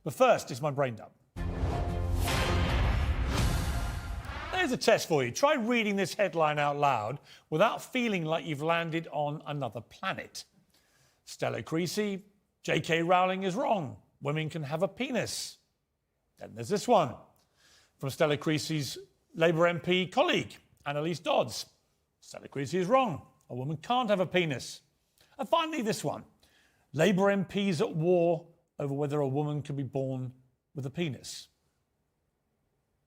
But first, it's my brain dump. There's a test for you. Try reading this headline out loud without feeling like you've landed on another planet. Stella Creasy, J.K. Rowling is wrong. Women can have a penis. Then there's this one from Stella Creasy's Labour MP colleague, Annalise Dodds. Stella Creasy is wrong. A woman can't have a penis. And finally, this one. Labour MPs at war over whether a woman can be born with a penis.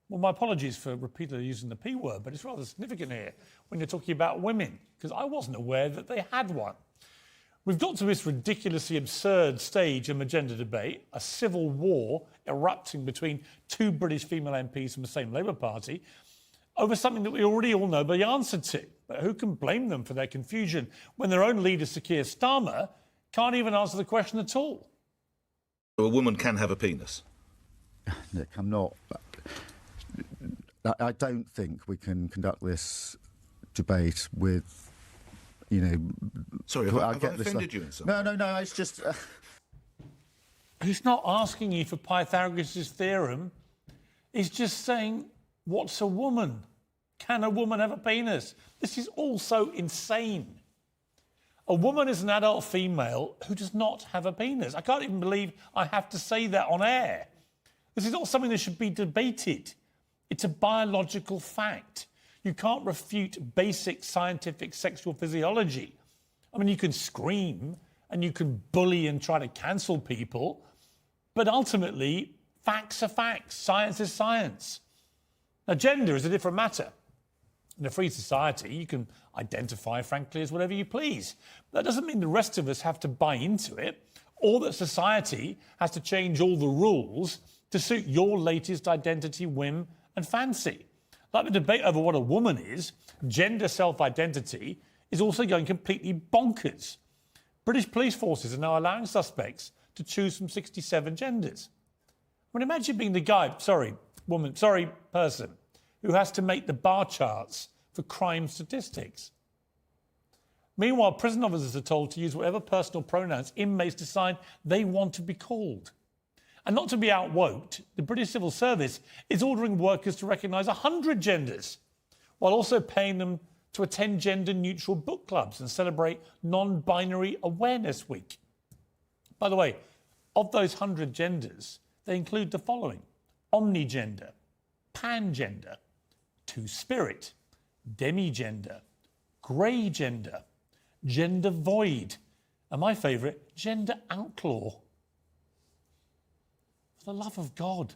Well, my apologies for repeatedly using the P word, but it's rather significant here when you're talking about women, because I wasn't aware that they had one. We've got to this ridiculously absurd stage in the gender debate, a civil war erupting between two British female MPs from the same Labour Party, over something that we already all know the answer to. But who can blame them for their confusion when their own leader, Sir Keir Starmer, can't even answer the question at all? A woman can have a penis. Nick, I'm not. I don't think we can conduct this debate with, you know. Sorry, have I offended you in some way? No. It's just. He's not asking you for Pythagoras' theorem. He's just saying, what's a woman? Can a woman have a penis? This is all so insane. A woman is an adult female who does not have a penis. I can't even believe I have to say that on air. This is not something that should be debated. It's a biological fact. You can't refute basic scientific sexual physiology. I mean, you can scream and you can bully and try to cancel people, but ultimately, facts are facts. Science is science. Now, gender is a different matter. In a free society, you can identify, frankly, as whatever you please. That doesn't mean the rest of us have to buy into it, or that society has to change all the rules to suit your latest identity, whim and fancy. Like the debate over what a woman is, gender self-identity is also going completely bonkers. British police forces are now allowing suspects to choose from 67 genders. I mean, imagine being the guy, person, who has to make the bar charts for crime statistics. Meanwhile, prison officers are told to use whatever personal pronouns inmates decide they want to be called. And not to be outwoked, the British Civil Service is ordering workers to recognise 100 genders, while also paying them to attend gender-neutral book clubs and celebrate Non-Binary Awareness Week. By the way, of those 100 genders, they include the following: omnigender, pangender, two-spirit, demigender, grey gender, gender void, and my favourite, gender outlaw. For the love of God,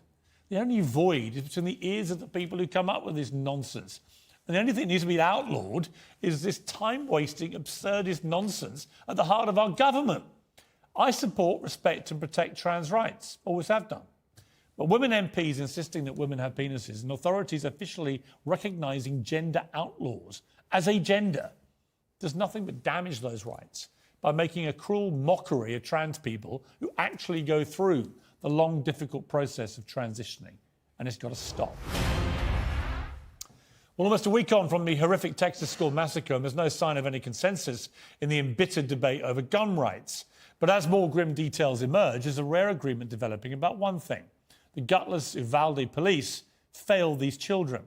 the only void is between the ears of the people who come up with this nonsense. And the only thing that needs to be outlawed is this time-wasting, absurdist nonsense at the heart of our government. I support, respect and protect trans rights, always have done. But women MPs insisting that women have penises and authorities officially recognising gender outlaws as a gender does nothing but damage those rights by making a cruel mockery of trans people who actually go through the long, difficult process of transitioning. And it's got to stop. Well, almost a week on from the horrific Texas school massacre, and there's no sign of any consensus in the embittered debate over gun rights. But as more grim details emerge, there's a rare agreement developing about one thing: the gutless Uvalde police failed these children.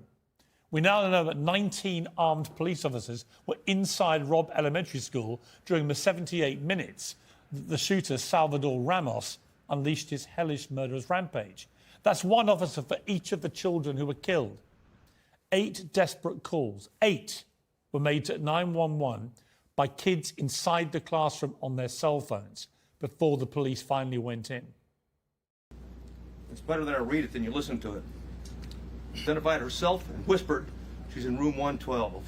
We now know that 19 armed police officers were inside Robb Elementary School during the 78 minutes that the shooter, Salvador Ramos, unleashed his hellish murderous rampage. That's one officer for each of the children who were killed. 8 desperate calls, 8, were made to 911 by kids inside the classroom on their cell phones before the police finally went in. It's better that I read it than you listen to it. Identified herself and whispered she's in room 112.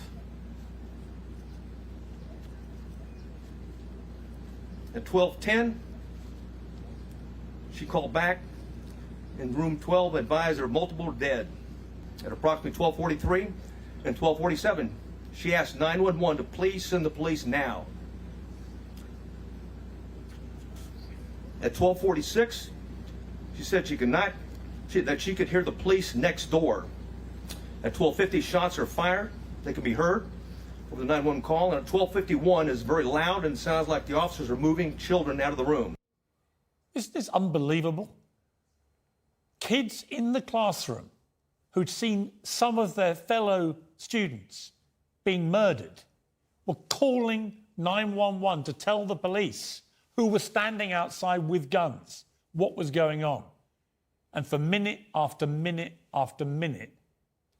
At 12:10, she called back in room 12, advised there were multiple dead. At approximately 12:43 and 12:47, she asked 911 to please send the police now. At 12:46, she said that she could hear the police next door. At 12:50, shots are fired. They can be heard over the 911 call. And at 12:51, is very loud and sounds like the officers are moving children out of the room. Isn't this unbelievable? Kids in the classroom who'd seen some of their fellow students being murdered were calling 911 to tell the police, who were standing outside with guns, what was going on. And for minute after minute after minute,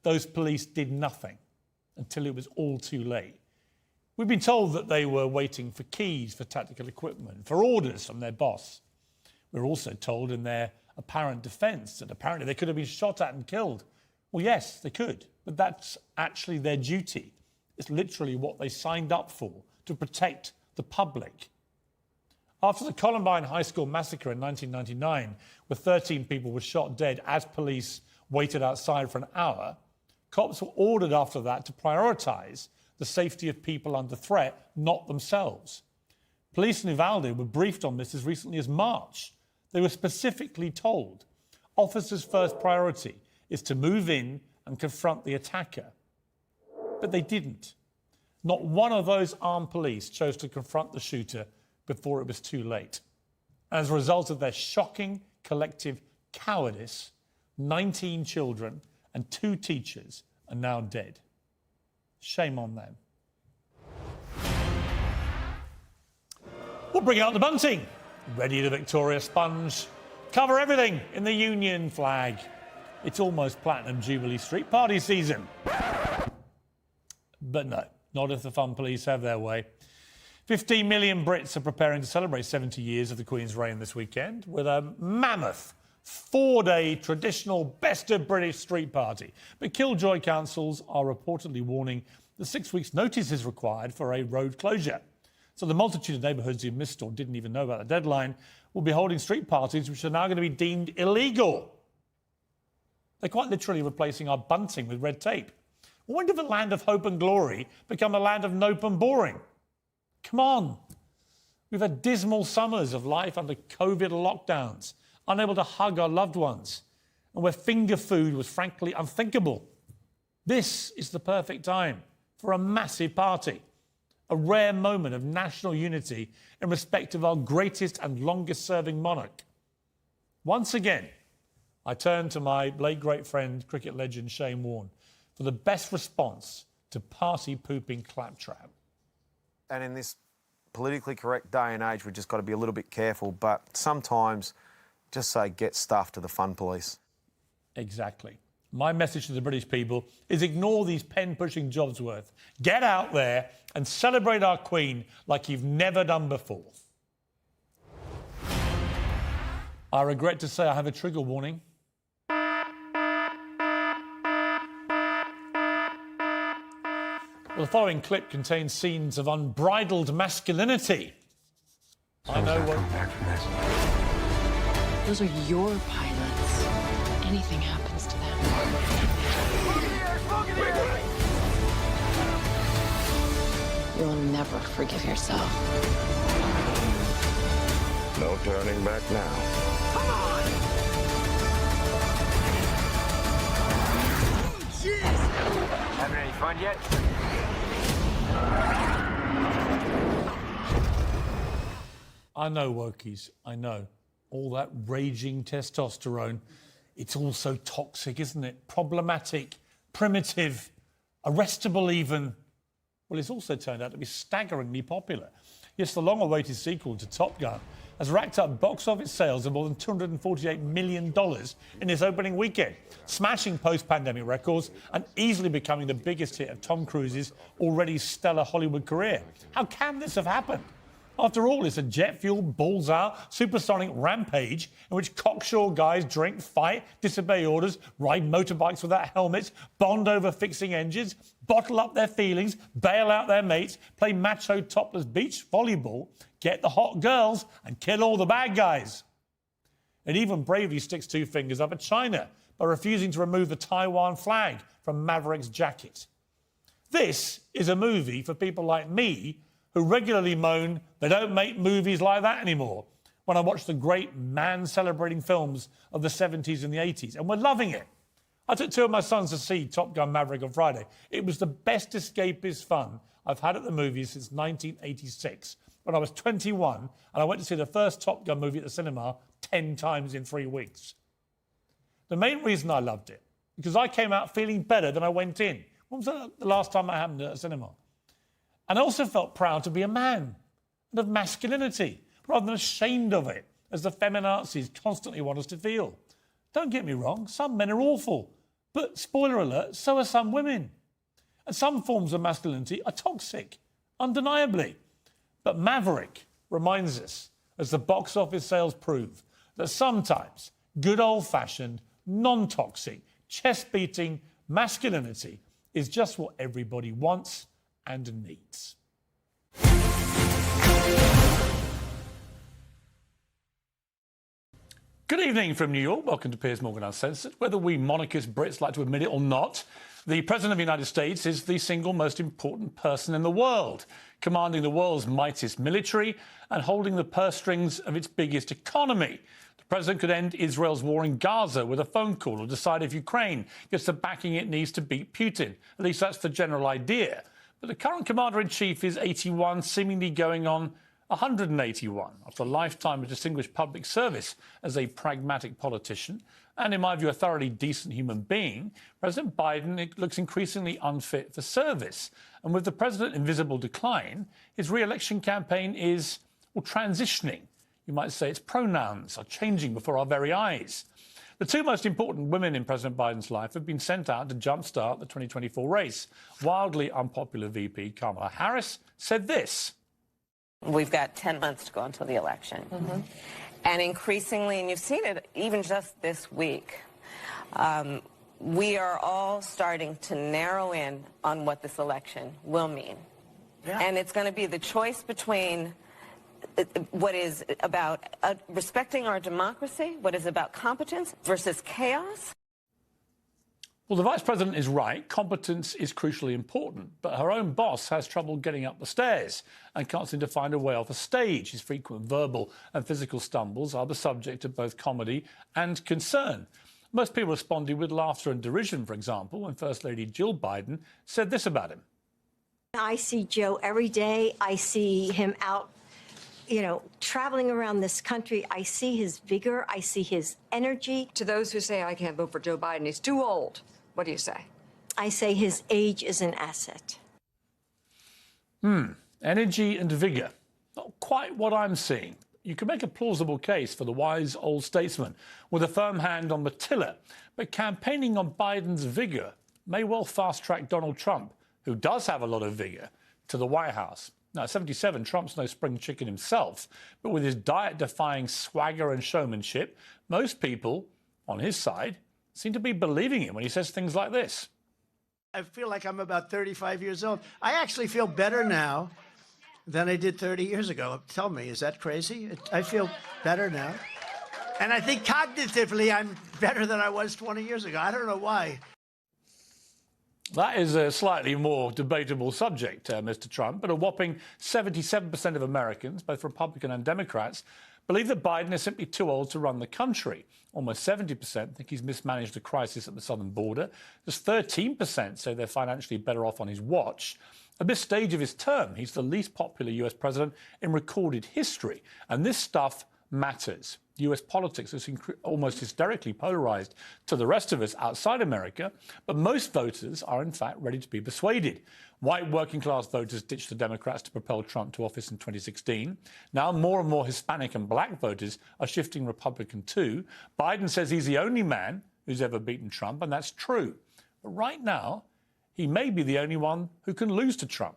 those police did nothing until it was all too late. We've been told that they were waiting for keys for tactical equipment, for orders from their boss. We're also told in their apparent defence that apparently they could have been shot at and killed. Well, yes, they could, but that's actually their duty. It's literally what they signed up for, to protect the public. After the Columbine High School massacre in 1999, where 13 people were shot dead as police waited outside for an hour, cops were ordered after that to prioritise the safety of people under threat, not themselves. Police in Uvalde were briefed on this as recently as March. They were specifically told, officers' first priority is to move in and confront the attacker. But they didn't. Not one of those armed police chose to confront the shooter before it was too late. As a result of their shocking collective cowardice, 19 children and 2 teachers are now dead. Shame on them. We'll bring out the bunting. Ready the Victoria sponge. Cover everything in the Union flag. It's almost platinum Jubilee street party season. But no, not if the fun police have their way. 15 million Brits are preparing to celebrate 70 years of the Queen's reign this weekend with a mammoth 4-day traditional Best of British street party. But Killjoy councils are reportedly warning that 6 weeks' notice is required for a road closure. So the multitude of neighbourhoods who missed or didn't even know about the deadline will be holding street parties which are now going to be deemed illegal. They're quite literally replacing our bunting with red tape. When did the land of hope and glory become a land of nope and boring? Come on. We've had dismal summers of life under COVID lockdowns, unable to hug our loved ones, and where finger food was frankly unthinkable. This is the perfect time for a massive party, a rare moment of national unity in respect of our greatest and longest-serving monarch. Once again, I turn to my late great friend, cricket legend Shane Warne, for the best response to party-pooping claptrap. And in this politically correct day and age, we've just got to be a little bit careful, but sometimes just say, get stuff to the fun police. Exactly. My message to the British people is ignore these pen-pushing Jobsworth. Get out there and celebrate our Queen like you've never done before. I regret to say I have a trigger warning. Well, the following clip contains scenes of unbridled masculinity. I know what... Those are your pilots. Anything happens to them. You'll never forgive yourself. No turning back now. Come on! Jeez! Having any fun yet? I know, wokies, I know. All that raging testosterone, it's all so toxic, isn't it? Problematic, primitive, arrestable even. Well, it's also turned out to be staggeringly popular. Yes, the long-awaited sequel to Top Gun has racked up box office sales of more than $248 million in its opening weekend, smashing post-pandemic records and easily becoming the biggest hit of Tom Cruise's already stellar Hollywood career. How can this have happened? After all, it's a jet-fueled, balls-out, supersonic rampage in which cocksure guys drink, fight, disobey orders, ride motorbikes without helmets, bond over fixing engines, bottle up their feelings, bail out their mates, play macho topless beach volleyball, get the hot girls, and kill all the bad guys. It even bravely sticks 2 fingers up at China by refusing to remove the Taiwan flag from Maverick's jacket. This is a movie for people like me who regularly moan they don't make movies like that anymore when I watch the great man-celebrating films of the 70s and the 80s, and we're loving it. I took 2 of my sons to see Top Gun Maverick on Friday. It was the best escapist fun I've had at the movies since 1986, when I was 21 and I went to see the first Top Gun movie at the cinema 10 times in 3 weeks. The main reason I loved it, because I came out feeling better than I went in. When was that the last time that happened at a cinema? And I also felt proud to be a man and of masculinity, rather than ashamed of it, as the feminazis constantly want us to feel. Don't get me wrong, some men are awful, but spoiler alert, so are some women. And some forms of masculinity are toxic, undeniably. But Maverick reminds us, as the box office sales prove, that sometimes good old-fashioned, non-toxic, chest-beating masculinity is just what everybody wants and needs. Good evening from New York. Welcome to Piers Morgan Uncensored. Whether we monarchist Brits like to admit it or not, the President of the United States is the single most important person in the world, commanding the world's mightiest military and holding the purse strings of its biggest economy. The President could end Israel's war in Gaza with a phone call or decide if Ukraine gets the backing it needs to beat Putin. At least that's the general idea. But the current Commander-in-Chief is 81, seemingly going on 181 after a lifetime of distinguished public service as a pragmatic politician and, in my view, a thoroughly decent human being. President Biden looks increasingly unfit for service. And with the president in visible decline, his re-election campaign is, well, transitioning. You might say its pronouns are changing before our very eyes. The two most important women in President Biden's life have been sent out to jumpstart the 2024 race. Wildly unpopular VP Kamala Harris said this. We've got 10 months to go until the election. And increasingly, and you've seen it even just this week, we are all starting to narrow in on what this election will mean. And it's going to be the choice between what is about respecting our democracy, what is about competence versus chaos. Well, the Vice President is right. Competence is crucially important. But her own boss has trouble getting up the stairs and can't seem to find a way off a stage. His frequent verbal and physical stumbles are the subject of both comedy and concern. Most people responded with laughter and derision, for example, when First Lady Jill Biden said this about him. I see Joe every day. I see him out, traveling around this country. I see his vigor. I see his energy. To those who say I can't vote for Joe Biden, he's too old. What do you say? I say his age is an asset. Energy and vigour. Not quite what I'm seeing. You can make a plausible case for the wise old statesman with a firm hand on the tiller, but campaigning on Biden's vigour may well fast-track Donald Trump, who does have a lot of vigour, to the White House. Now, at 77, Trump's no spring chicken himself, but with his diet-defying swagger and showmanship, most people on his side seem to be believing him when he says things like this. I feel like I'm about 35 years old. I actually feel better now than I did 30 years ago. Tell me, is that crazy? I feel better now. And I think cognitively I'm better than I was 20 years ago. I don't know why. That is a slightly more debatable subject, Mr. Trump, but a whopping 77% of Americans, both Republican and Democrats, believe that Biden is simply too old to run the country. Almost 70% think he's mismanaged the crisis at the southern border. Just 13% say they're financially better off on his watch. At this stage of his term, he's the least popular US president in recorded history. And this stuff matters. US politics is almost hysterically polarised to the rest of us outside America, but most voters are in fact ready to be persuaded. White working class voters ditched the Democrats to propel Trump to office in 2016. Now more and more Hispanic and black voters are shifting Republican too. Biden says he's the only man who's ever beaten Trump, and that's true. But right now, he may be the only one who can lose to Trump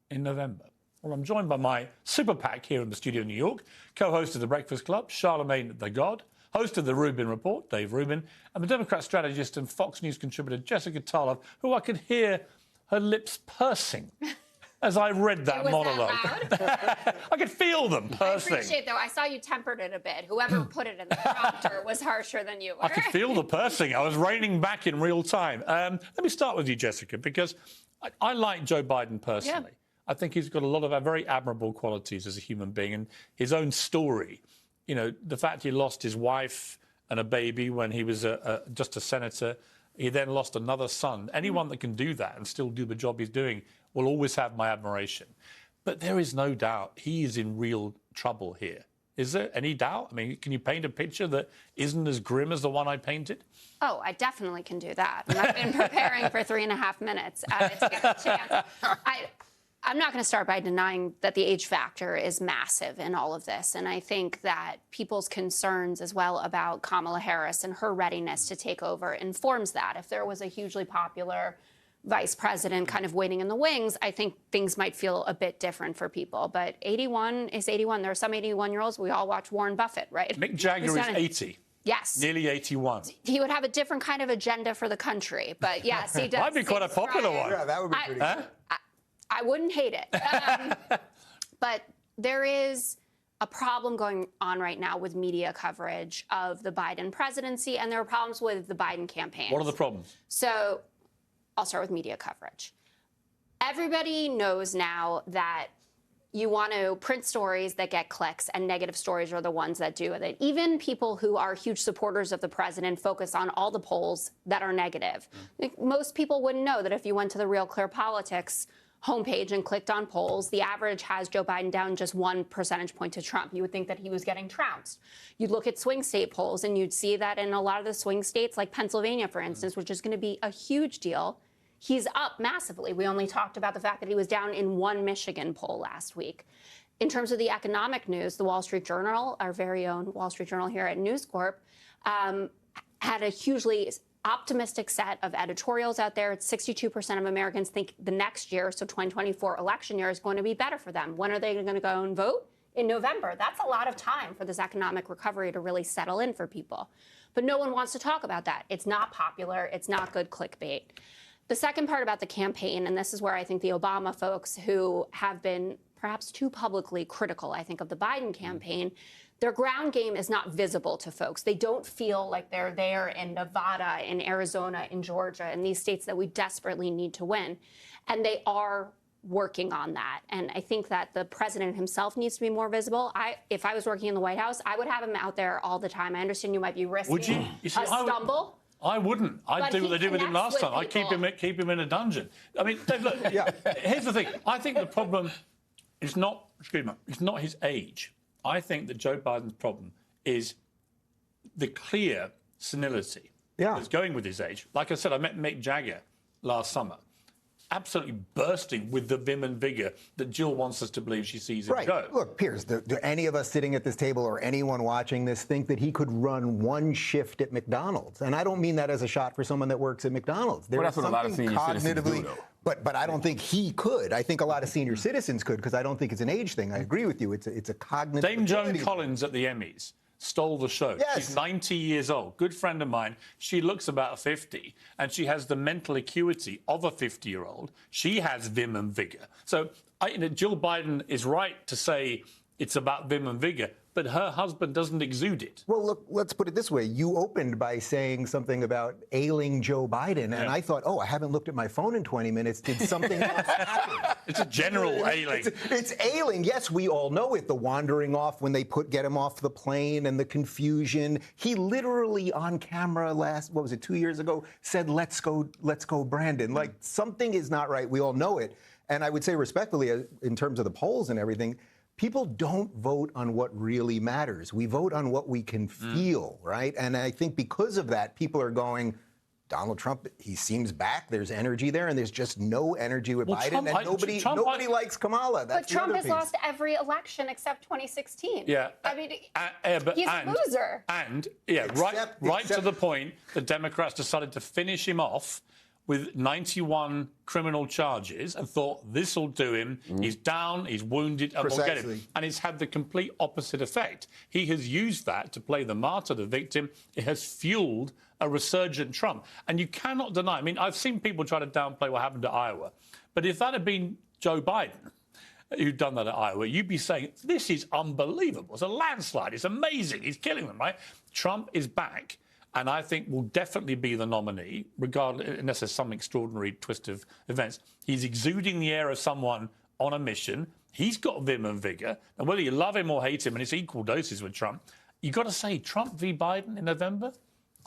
in November. Well, I'm joined by my super PAC here in the studio in New York, co-host of The Breakfast Club, Charlemagne the God, host of The Rubin Report, Dave Rubin, and the Democrat strategist and Fox News contributor, Jessica Tarlov, who I could hear her lips pursing as I read that monologue. That I could feel them pursing. I appreciate, though, I saw you tempered it a bit. Whoever put it in the prompter was harsher than you were. I could feel the pursing. I was reining back in real time. Let me start with you, Jessica, because I like Joe Biden personally. Yeah. I think he's got a lot of very admirable qualities as a human being, and his own story. You know, the fact he lost his wife and a baby when he was just a senator. He then lost another son. Anyone that can do that and still do the job he's doing will always have my admiration. But there is no doubt he is in real trouble here. Is there any doubt? I mean, can you paint a picture that isn't as grim as the one I painted? Oh, I definitely can do that. And I've been preparing for 3.5 minutes to get a chance. I'm not going to start by denying that the age factor is massive in all of this. And I think that people's concerns as well about Kamala Harris and her readiness to take over informs that. If there was a hugely popular vice president kind of waiting in the wings, I think things might feel a bit different for people. But 81 is 81. There are some 81-year-olds. We all watch Warren Buffett, right? Mick Jagger is 80. Yes. Nearly 81. He would have a different kind of agenda for the country. But yes, he does. Might be quite a popular one. Yeah, that would be pretty good. I wouldn't hate it. But there is a problem going on right now with media coverage of the Biden presidency, and there are problems with the Biden campaign. What are the problems? So I'll start with media coverage. Everybody knows now that you want to print stories that get clicks, and negative stories are the ones that do it. Even people who are huge supporters of the president focus on all the polls that are negative. Most people wouldn't know that if you went to the Real Clear Politics homepage and clicked on polls, the average has Joe Biden down just 1 percentage point to Trump. You would think that he was getting trounced. You'd look at swing state polls and you'd see that in a lot of the swing states, like Pennsylvania, for instance, which is going to be a huge deal, he's up massively. We only talked about the fact that he was down in one Michigan poll last week. In terms of the economic news, the Wall Street Journal, our very own Wall Street Journal here at News Corp, had a hugely optimistic set of editorials out there. It's 62% of Americans think the next year, so 2024 election year, is going to be better for them. When are they going to go and vote? In November. That's a lot of time for this economic recovery to really settle in for people. But no one wants to talk about that. It's not popular. It's not good clickbait. The second part about the campaign, and this is where I think the Obama folks who have been perhaps too publicly critical, I think, of the Biden campaign, their ground game is not visible to folks. They don't feel like they're there in Nevada, in Arizona, in Georgia, in these states that we desperately need to win. And they are working on that. And I think that the president himself needs to be more visible. If I was working in the White House, I would have him out there all the time. I understand you might be risking Would you? You see, a stumble. I wouldn't. I'd do what they did with him last time. I'd keep him in a dungeon. I mean, Dave, look, here's the thing. I think the problem is not, it's not his age. I think that Joe Biden's problem is the clear senility that's going with his age. Like I said, I met Mick Jagger last summer, absolutely bursting with the vim and vigour that Jill wants us to believe she sees him go. Look, Piers, do any of us sitting at this table or anyone watching this think that he could run one shift at McDonald's? And I don't mean that as a shot for someone that works at McDonald's. Well, that's what a lot of senior citizens do, though. But I don't think he could. I think a lot of senior citizens could, because I don't think it's an age thing. I agree with you. It's a cognitive. Dame Joan Collins at the Emmys stole the show. Yes. She's 90 years old. Good friend of mine. She looks about 50, and she has the mental acuity of a 50-year-old. She has vim and vigour. So Jill Biden is right to say it's about vim and vigour, but her husband doesn't exude it. Well, look, let's put it this way. You opened by saying something about ailing Joe Biden, and I thought, I haven't looked at my phone in 20 minutes. Did something else happen? It's a general ailing. It's ailing. Yes, we all know it. The wandering off when they get him off the plane and the confusion. He literally on camera what was it, 2 years ago, said, let's go, Brandon. Like, something is not right. We all know it. And I would say respectfully, in terms of the polls and everything, people don't vote on what really matters. We vote on what we can feel, right? And I think because of that, people are going, Donald Trump, he seems back. There's energy there, and there's just no energy with Biden. Trump, and nobody likes Kamala. That's but Trump has lost every election except 2016. Yeah. I mean, he's a loser. And, right to the point, the Democrats decided to finish him off with 91 criminal charges and thought, this will do him. He's down, he's wounded, and we'll get him. And it's had the complete opposite effect. He has used that to play the martyr, the victim. It has fueled a resurgent Trump. And you cannot deny, I mean, I've seen people try to downplay what happened to Iowa. But if that had been Joe Biden who'd done that at Iowa, you'd be saying, this is unbelievable. It's a landslide. It's amazing. He's killing them, right? Trump is back. And I think will definitely be the nominee, regardless, unless there's some extraordinary twist of events. He's exuding the air of someone on a mission. He's got vim and vigour. And whether you love him or hate him, and it's equal doses with Trump, you've got to say, Trump v. Biden in November,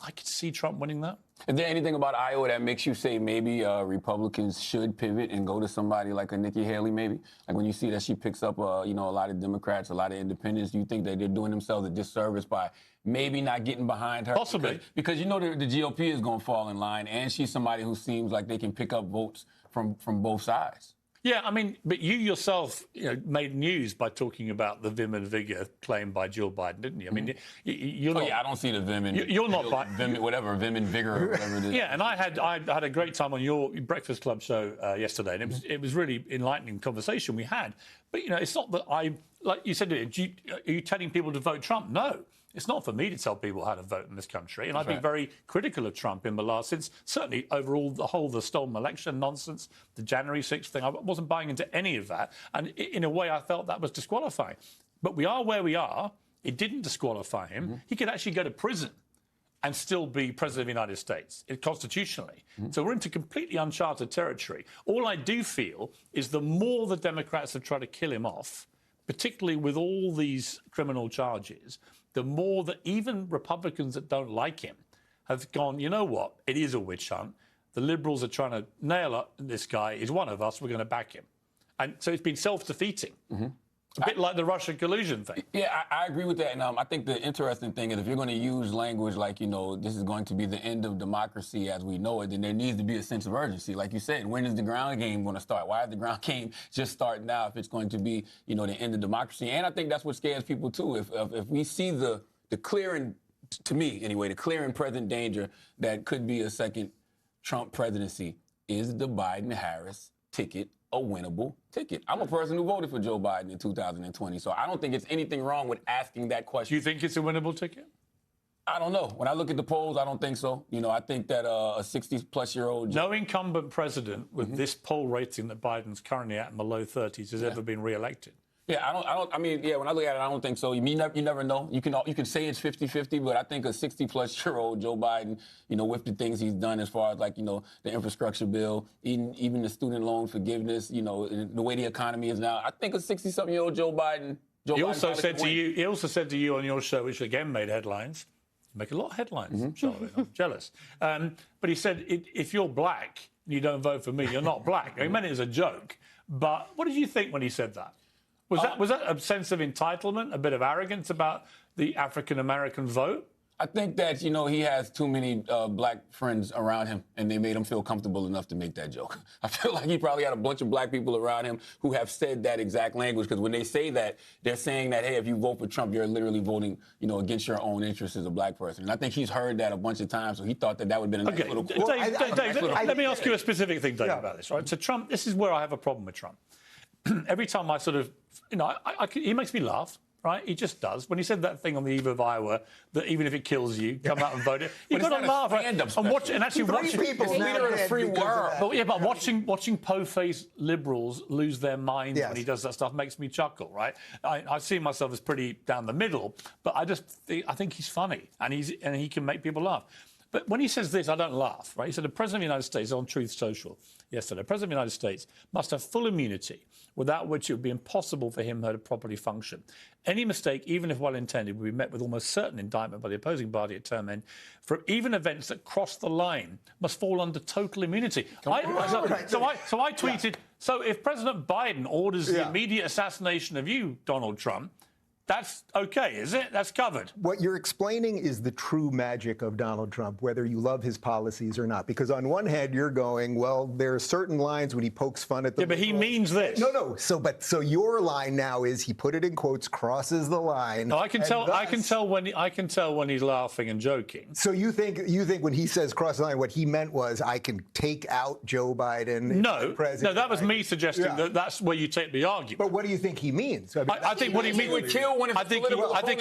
I could see Trump winning that. Is there anything about Iowa that makes you say maybe Republicans should pivot and go to somebody like a Nikki Haley, maybe? Like when you see that she picks up, a lot of Democrats, a lot of independents, do you think that they're doing themselves a disservice by maybe not getting behind her? Possibly. Because the GOP is going to fall in line, and she's somebody who seems like they can pick up votes from both sides. Yeah, I mean, but you yourself, made news by talking about the vim and vigor claimed by Jill Biden, didn't you? I mean, you're not. I don't see the vim and you're not vim and vigor, or whatever it is. Yeah, and I had a great time on your Breakfast Club show yesterday, and it was really enlightening conversation we had. But it's not that like you said, are you telling people to vote Trump? No. It's not for me to tell people how to vote in this country. And I've been very critical of Trump since certainly overall the stolen election nonsense, the January 6th thing. I wasn't buying into any of that. And in a way, I felt that was disqualifying. But we are where we are. It didn't disqualify him. He could actually go to prison and still be president of the United States constitutionally. So we're into completely uncharted territory. All I do feel is the more the Democrats have tried to kill him off, particularly with all these criminal charges, the more that even Republicans that don't like him have gone, you know what, it is a witch hunt. The Liberals are trying to nail this guy. He's one of us. We're going to back him. And so it's been self-defeating. A bit like the Russia collusion thing. Yeah, I agree with that. And I think the interesting thing is if you're going to use language like, this is going to be the end of democracy as we know it, then there needs to be a sense of urgency. Like you said, when is the ground game going to start? Why is the ground game just starting now if it's going to be, the end of democracy? And I think that's what scares people, too. If we see the clear and, to me anyway, the clear and present danger that could be a second Trump presidency, is the Biden-Harris ticket a winnable ticket? I'm a person who voted for Joe Biden in 2020, so I don't think it's anything wrong with asking that question. Do you think it's a winnable ticket? I don't know. When I look at the polls, I don't think so. I think that a 60-plus-year-old... No incumbent president with this poll rating that Biden's currently at in the low 30s has ever been re-elected. Yeah, when I look at it, I don't think so. You never know. You can say it's 50-50, but I think a 60-plus-year-old Joe Biden, with the things he's done as far as the infrastructure bill, even the student loan forgiveness, the way the economy is now, I think a 60-something-year-old Joe Biden. He also said to you on your show, which again made headlines. You make a lot of headlines, Charlotte. I'm jealous. But he said, if you're black and you don't vote for me, you're not black. He meant it as a joke. But what did you think when he said that? Was that a sense of entitlement, a bit of arrogance about the African-American vote? I think that, he has too many black friends around him, and they made him feel comfortable enough to make that joke. I feel like he probably had a bunch of black people around him who have said that exact language, because when they say that, they're saying that, hey, if you vote for Trump, you're literally voting, against your own interests as a black person. And I think he's heard that a bunch of times, so he thought that would have been a nice little... Dave, let me ask you a specific thing, Dave, about this, right? So Trump, this is where I have a problem with Trump. Every time I sort of, he makes me laugh, right? He just does. When he said that thing on the eve of Iowa, that even if it kills you, come out and vote it, you've got to laugh. Right? And actually watching people leader of the free world. But watching po-faced liberals lose their minds when he does that stuff makes me chuckle, right? I see myself as pretty down the middle, but I think he's funny and he can make people laugh. But when he says this, I don't laugh, right? He said the President of the United States on Truth Social yesterday, the President of the United States must have full immunity, without which it would be impossible for him or her to properly function. Any mistake, even if well-intended, would be met with almost certain indictment by the opposing party at term end. For even events that cross the line must fall under total immunity. So I tweeted, so if President Biden orders the immediate assassination of you, Donald Trump, that's okay, is it? That's covered. What you're explaining is the true magic of Donald Trump, whether you love his policies or not. Because on one hand, you're going, well, there are certain lines when he pokes fun at the... Yeah, but he means this. No. So your line now is, he put it in quotes, crosses the line. No, I can tell when he's laughing and joking. So you think when he says cross the line, what he meant was, I can take out Joe Biden. No, that was me suggesting that that's where you take the argument. But what do you think he means? I think what he means would kill. I think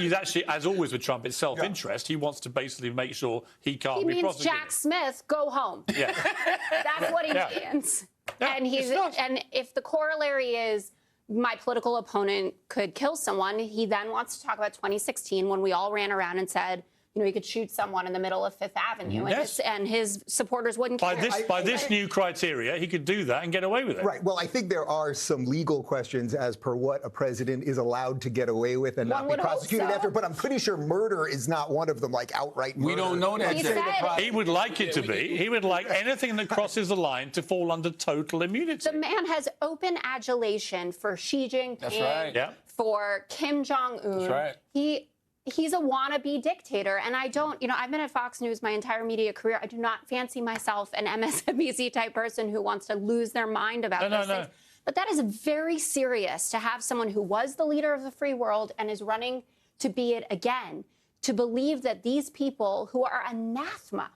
he's actually, as always with Trump, it's self-interest. He wants to basically make sure he can't be prosecuted. He means Jack Smith, go home. Yeah. That's what he means. Yeah, and if the corollary is my political opponent could kill someone, he then wants to talk about 2016 when we all ran around and said he could shoot someone in the middle of Fifth Avenue, Yes. and his supporters wouldn't care. By this new criteria, he could do that and get away with it. Right. Well, I think there are some legal questions as per what a president is allowed to get away with and not be prosecuted after. But I'm pretty sure murder is not one of them, like outright murder. We don't know that. He would like it to be. He would like anything that crosses the line to fall under total immunity. The man has open adulation for Xi Jinping, That's right. Yeah. for Kim Jong-un. That's right. He's a wannabe dictator, and I don't, I've been at Fox News my entire media career. I do not fancy myself an MSNBC type person who wants to lose their mind about those things. But that is very serious to have someone who was the leader of the free world and is running to be it again, to believe that these people who are anathema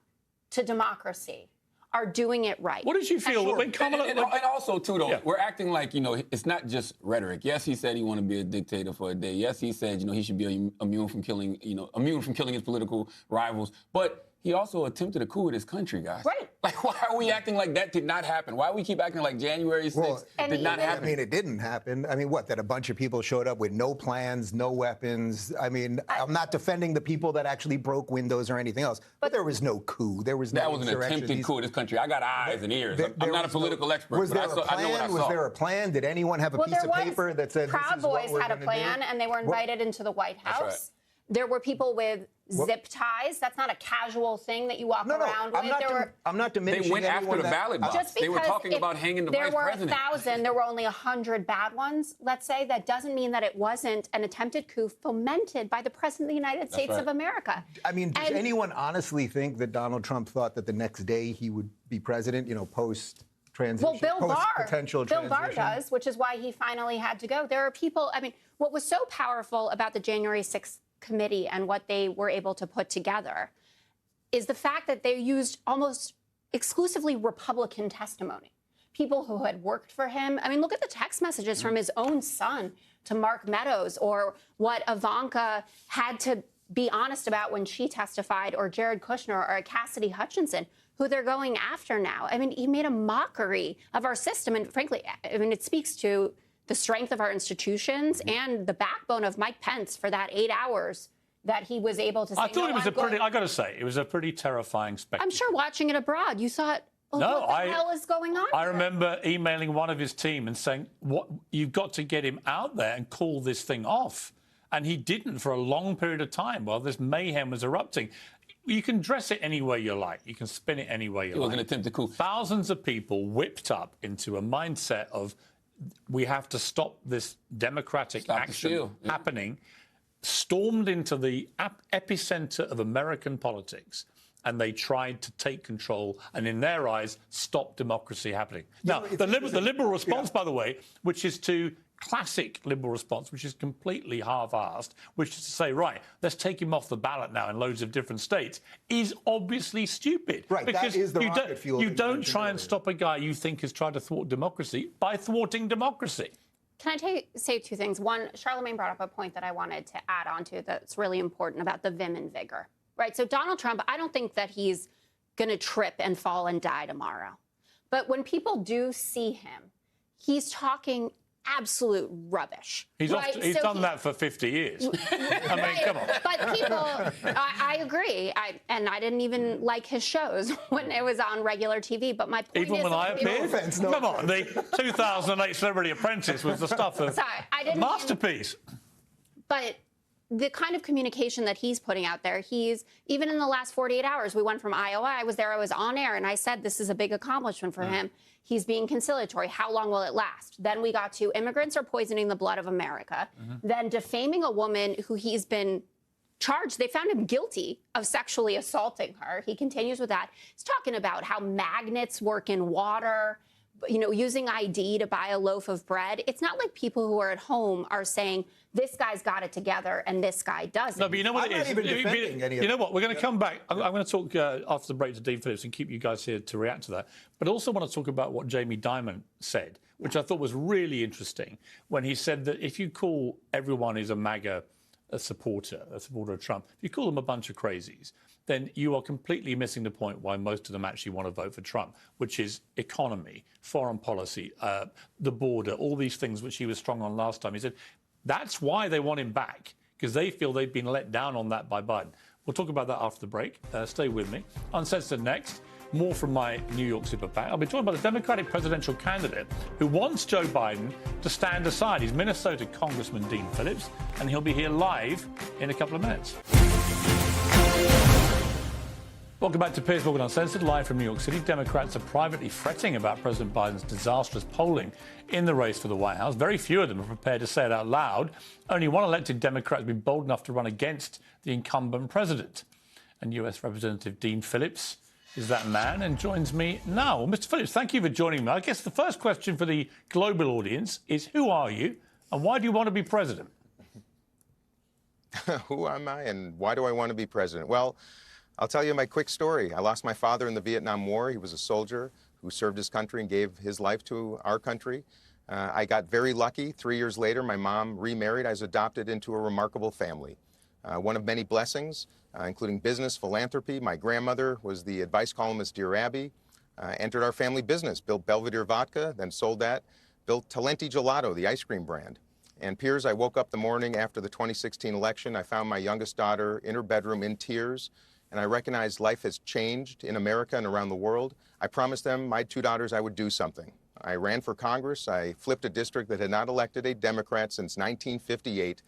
to democracy are doing it right. What did you feel when Kamala... And also, too, though, we're acting like, it's not just rhetoric. Yes, he said he wanted to be a dictator for a day. Yes, he said, he should be immune from killing his political rivals. But he also attempted a coup in his country, guys. Right. Like, why are we acting like that did not happen? Why do we keep acting like January 6th did not happen? I mean, it didn't happen. I mean, what, that a bunch of people showed up with no plans, no weapons? I mean, I'm not defending the people that actually broke windows or anything else, but there was no coup. There was no That was an attempted coup in this country. I got eyes and ears. I'm not a political expert, was there but a plan? I know what I saw. Was there a plan? Did anyone have a piece of paper that said Proud this is what Boys we're had a gonna plan, do? and they were invited into the White House. That's There were people with zip ties. That's not a casual thing that you walk around with. I'm not diminishing They went after the ballot box. They were talking about hanging the vice president. There were 1,000. There were only 100 bad ones, let's say. That doesn't mean that it wasn't an attempted coup fomented by the President of the United States of America. I mean, does anyone honestly think that Donald Trump thought that the next day he would be president, post-transition, post-potential transition? Bill Barr does, which is why he finally had to go. There are people, what was so powerful about the January 6th committee and what they were able to put together is the fact that they used almost exclusively Republican testimony. People who had worked for him. Look at the text messages from his own son to Mark Meadows, or what Ivanka had to be honest about when she testified, or Jared Kushner, or Cassidy Hutchinson, who they're going after now. He made a mockery of our system. And frankly, it speaks to the strength of our institutions and the backbone of Mike Pence for that 8 hours that he was able to say, I thought it was I got to say, it was a pretty terrifying spectacle. I'm sure watching it abroad, you thought, what the hell is going on I here? remember emailing one of his team and saying, you've got to get him out there and call this thing off. And he didn't for a long period of time while this mayhem was erupting. You can dress it any way you like. You can spin it any way you like. It was an attempted coup. Thousands of people whipped up into a mindset of, we have to stop this democratic action happening, stormed into the epicenter of American politics, and they tried to take control and, in their eyes, stop democracy happening. Now, the liberal response, by the way, which is to classic liberal response, which is completely half-assed, which is to say, right, let's take him off the ballot now in loads of different states, is obviously stupid. Right, because that is the rocket fuel. You don't try and stop a guy you think has tried to thwart democracy by thwarting democracy. Can I say two things? One, Charlemagne brought up a point that I wanted to add on to that's really important about the vim and vigor. Right, so Donald Trump, I don't think that he's going to trip and fall and die tomorrow. But when people do see him, he's talking absolute rubbish. He's done that for 50 years. Come on. But people, I agree. And I didn't even like his shows when it was on regular TV. But my point even is, when I appeared? Come on, the 2008 Celebrity Apprentice was the stuff of masterpiece. But the kind of communication that he's putting out there, even in the last 48 hours, we went from Iowa, I was on air, and I said this is a big accomplishment for him. He's being conciliatory. How long will it last? Then we got to immigrants are poisoning the blood of America. Then defaming a woman who he's been charged. They found him guilty of sexually assaulting her. He continues with that. He's talking about how magnets work in water, using ID to buy a loaf of bread. It's not like people who are at home are saying, this guy's got it together and this guy doesn't. No, but you know what I'm not even defending any of You know what? We're going to come back. I'm going to talk after the break to Dean Phillips and keep you guys here to react to that. But I also want to talk about what Jamie Dimon said, which I thought was really interesting, when he said that if you call everyone who's a MAGA a supporter of Trump, if you call them a bunch of crazies, then you are completely missing the point why most of them actually want to vote for Trump, which is economy, foreign policy, the border, all these things which he was strong on last time. He said that's why they want him back, because they feel they've been let down on that by Biden. We'll talk about that after the break. Stay with me. Uncensored next. More from my New York super PAC. I'll be joined by the Democratic presidential candidate who wants Joe Biden to stand aside. He's Minnesota Congressman Dean Phillips, and he'll be here live in a couple of minutes. Welcome back to Piers Morgan Uncensored, live from New York City. Democrats are privately fretting about President Biden's disastrous polling in the race for the White House. Very few of them are prepared to say it out loud. Only one elected Democrat has been bold enough to run against the incumbent president. And US Representative Dean Phillips is that man and joins me now. Well, Mr. Phillips, thank you for joining me. I guess the first question for the global audience is, who are you and why do you want to be president? Who am I and why do I want to be president? Well, I'll tell you my quick story. I lost my father in the Vietnam War. He was a soldier who served his country and gave his life to our country. I got very lucky. 3 years later, my mom remarried. I was adopted into a remarkable family. One of many blessings, including business, philanthropy. My grandmother was the advice columnist Dear Abby, entered our family business, built Belvedere Vodka, then sold that, built Talenti Gelato, the ice cream brand. And Piers, I woke up the morning after the 2016 election. I found my youngest daughter in her bedroom in tears. And I recognized life has changed in America and around the world. I promised them, my two daughters, I would do something. I ran for Congress. I flipped a district that had not elected a Democrat since 1958.